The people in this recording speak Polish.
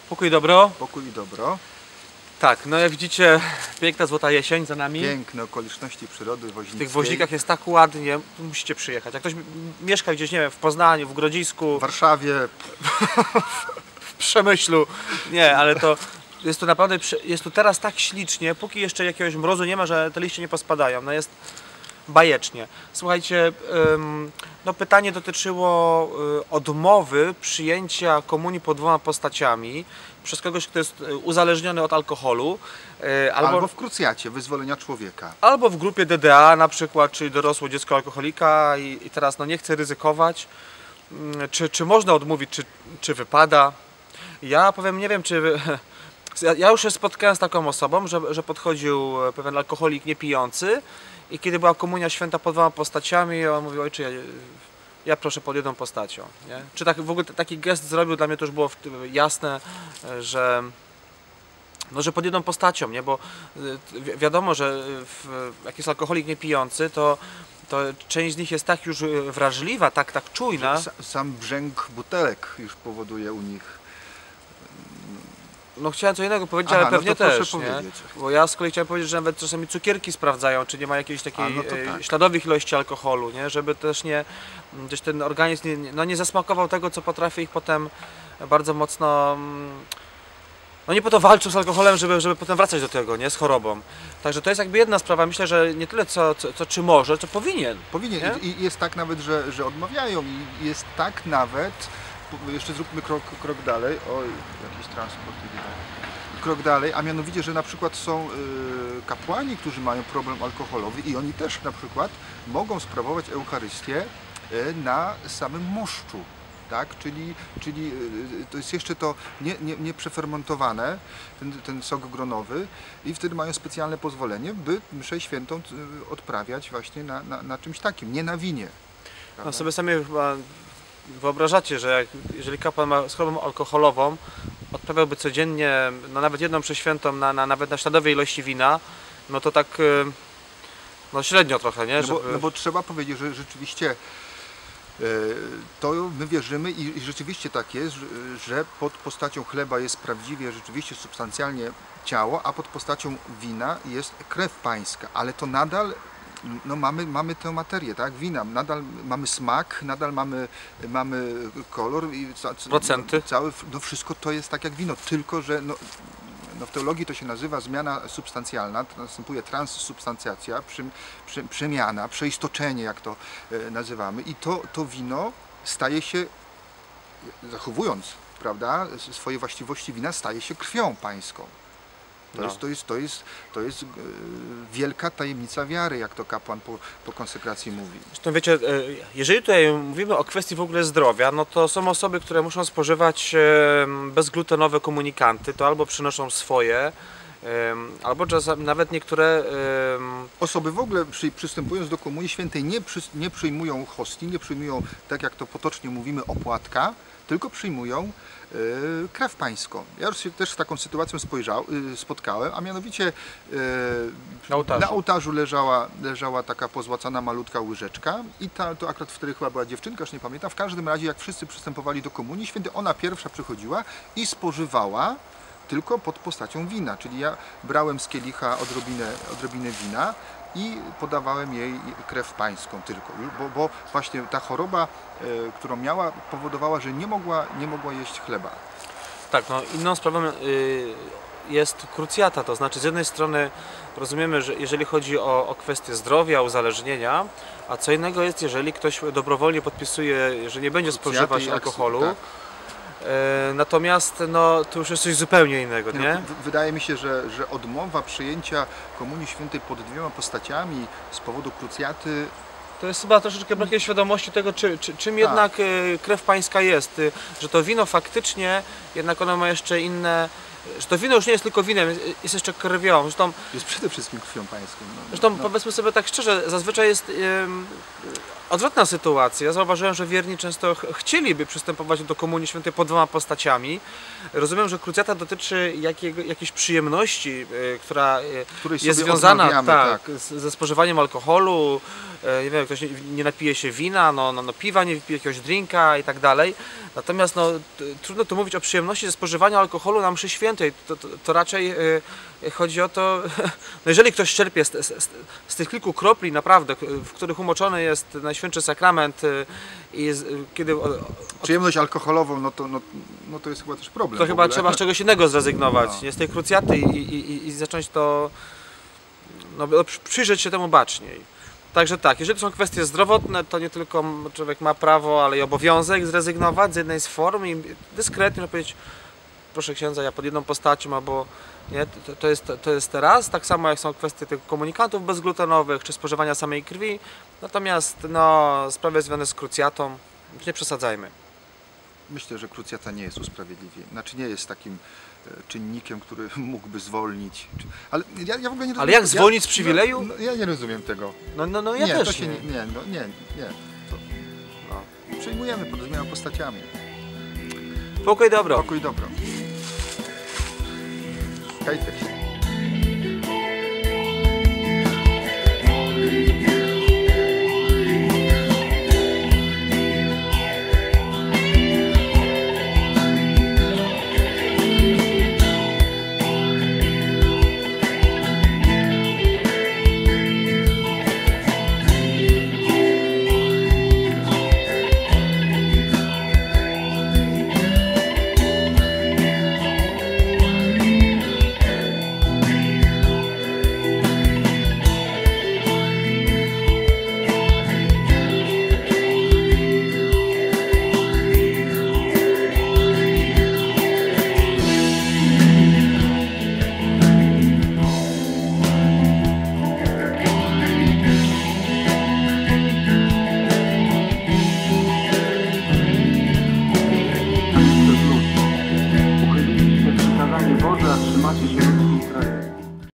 Pokój dobro. Pokój i dobro. Tak, no jak widzicie, piękna złota jesień za nami. Piękne okoliczności przyrody W woźnickiej. tych Woźnikach jest tak ładnie, musicie przyjechać. Jak ktoś mieszka gdzieś, nie wiem, w Poznaniu, w Grodzisku, W Warszawie. w Przemyślu, nie, ale to jest tu naprawdę, jest tu teraz tak ślicznie, póki jeszcze jakiegoś mrozu nie ma, że te liście nie pospadają. No jest bajecznie. Słuchajcie, no pytanie dotyczyło odmowy przyjęcia komunii pod dwoma postaciami przez kogoś, kto jest uzależniony od alkoholu. Albo w krucjacie wyzwolenia człowieka. Albo w grupie DDA na przykład, czyli dorosłe dziecko alkoholika i teraz no nie chcę ryzykować. Czy można odmówić, czy wypada? Ja powiem, nie wiem, czy... Ja już się spotkałem z taką osobą, że podchodził pewien alkoholik niepijący i kiedy była komunia święta pod dwoma postaciami, on mówił: ojcze, ja proszę pod jedną postacią. Nie? Czy tak, w ogóle taki gest zrobił, dla mnie to już było jasne, że no, że pod jedną postacią, nie? Bo wiadomo, że jak jest alkoholik niepijący, to część z nich jest tak już wrażliwa, tak czujna. Sam brzęk butelek już powoduje u nich. No chciałem co innego powiedzieć, ale pewnie no to proszę też, nie? powiedzieć. Bo ja z kolei chciałem powiedzieć, że nawet czasami cukierki sprawdzają, czy nie ma jakiejś takiej no to tak. śladowych ilości alkoholu, nie? Żeby też gdzieś ten organizm nie zasmakował tego, co potrafi ich potem bardzo mocno... No nie po to walczył z alkoholem, żeby potem wracać do tego, nie? Z chorobą. Także to jest jakby jedna sprawa. Myślę, że nie tyle czy może, co powinien. Powinien. I jest tak nawet, że odmawiają. I jest tak nawet... Jeszcze zróbmy krok dalej. Oj, jakiś transport idzie. Krok dalej, a mianowicie, że na przykład są kapłani, którzy mają problem alkoholowy i oni też na przykład mogą sprawować Eucharystię na samym moszczu. Tak? Czyli to jest jeszcze to nie przefermentowane, ten sok gronowy, i wtedy mają specjalne pozwolenie, by mszę świętą odprawiać właśnie na czymś takim, nie na winie. No sobie sami chyba wyobrażacie, że jeżeli kapłan ma chorobę alkoholową, odprawiałby codziennie, no nawet jedną mszę świętą nawet na śladowej ilości wina, no to tak no średnio trochę, nie? No bo trzeba powiedzieć, że rzeczywiście to my wierzymy i rzeczywiście tak jest, że pod postacią chleba jest prawdziwie, rzeczywiście substancjalnie ciało, a pod postacią wina jest krew pańska, ale to nadal no mamy tę materię, tak? Wina, nadal mamy smak, nadal mamy kolor i procenty. No wszystko to jest tak jak wino, tylko że no w teologii to się nazywa zmiana substancjalna, to następuje transsubstancjacja, przemiana, przeistoczenie, jak to nazywamy, i to wino staje się, zachowując, prawda, swoje właściwości wina, staje się krwią pańską. To jest wielka tajemnica wiary, jak to kapłan po konsekracji mówi. Zresztą wiecie, jeżeli tutaj mówimy o kwestii w ogóle zdrowia, no to są osoby, które muszą spożywać bezglutenowe komunikanty, to albo przynoszą swoje, albo czasami nawet niektóre... Osoby w ogóle przystępując do Komunii Świętej nie przyjmują hostii, nie przyjmują, tak jak to potocznie mówimy, opłatka, tylko przyjmują krew pańską. Ja już się też z taką sytuacją spotkałem, a mianowicie na ołtarzu leżała taka pozłacana malutka łyżeczka i to akurat wtedy chyba była dziewczynka, już nie pamiętam. W każdym razie, jak wszyscy przystępowali do Komunii Świętej, ona pierwsza przychodziła i spożywała tylko pod postacią wina, czyli ja brałem z kielicha odrobinę wina i podawałem jej krew pańską tylko, bo właśnie ta choroba, którą miała, powodowała, że nie mogła jeść chleba. Tak, no inną sprawą jest krucjata, to znaczy z jednej strony rozumiemy, że jeżeli chodzi o kwestię zdrowia, uzależnienia, a co innego jest, jeżeli ktoś dobrowolnie podpisuje, że nie będzie spożywać alkoholu. Tak. Natomiast no, to już jest coś zupełnie innego, nie? Wydaje mi się, że odmowa przyjęcia Komunii Świętej pod dwiema postaciami z powodu krucjaty... To jest chyba troszeczkę brakiem świadomości tego, czym jednak krew pańska jest. Że to wino faktycznie, jednak ono ma jeszcze inne... Że to wino już nie jest tylko winem, jest jeszcze krwią. Zresztą, jest przede wszystkim krwią pańską. Zresztą powiedzmy sobie tak szczerze, zazwyczaj jest... odwrotna sytuacja. Ja zauważyłem, że wierni często chcieliby przystępować do Komunii Świętej pod dwoma postaciami. Rozumiem, że krucjata dotyczy jakiejś przyjemności, która Której jest sobie związana odmawiamy, tak. ze spożywaniem alkoholu. Nie wiem, ktoś nie napije się wina, no piwa, nie wypije jakiegoś drinka i tak dalej. Natomiast no, trudno tu mówić o przyjemności ze spożywania alkoholu na mszy świętej. To raczej chodzi o to, no jeżeli ktoś czerpie z tych kilku kropli naprawdę, w których umoczony jest Najświętszy Sakrament i kiedy Przyjemność alkoholową, no to jest chyba też problem. to w chyba ogóle. trzeba z czegoś innego zrezygnować, No. nie z tej krucjaty i zacząć to, no, przyjrzeć się temu baczniej. Także tak, jeżeli to są kwestie zdrowotne, to nie tylko człowiek ma prawo, ale i obowiązek zrezygnować z jednej z form i dyskretnie powiedzieć, proszę księdza, ja pod jedną postacią, albo nie, to jest teraz, tak samo jak są kwestie tych komunikantów bezglutenowych, czy spożywania samej krwi, natomiast no, sprawy związane z krucjatą, nie przesadzajmy. Myślę, że krucjata nie jest usprawiedliwieniem. Znaczy nie jest takim czynnikiem, który mógłby zwolnić. Ale ja w ogóle nie rozumiem. Ale jak zwolnić z przywileju? Ja nie rozumiem tego. No ja nie, też to się nie. nie. To, no, przejmujemy pod dwiema postaciami. Pokój dobro. Pokój i dobro. Kajtek się.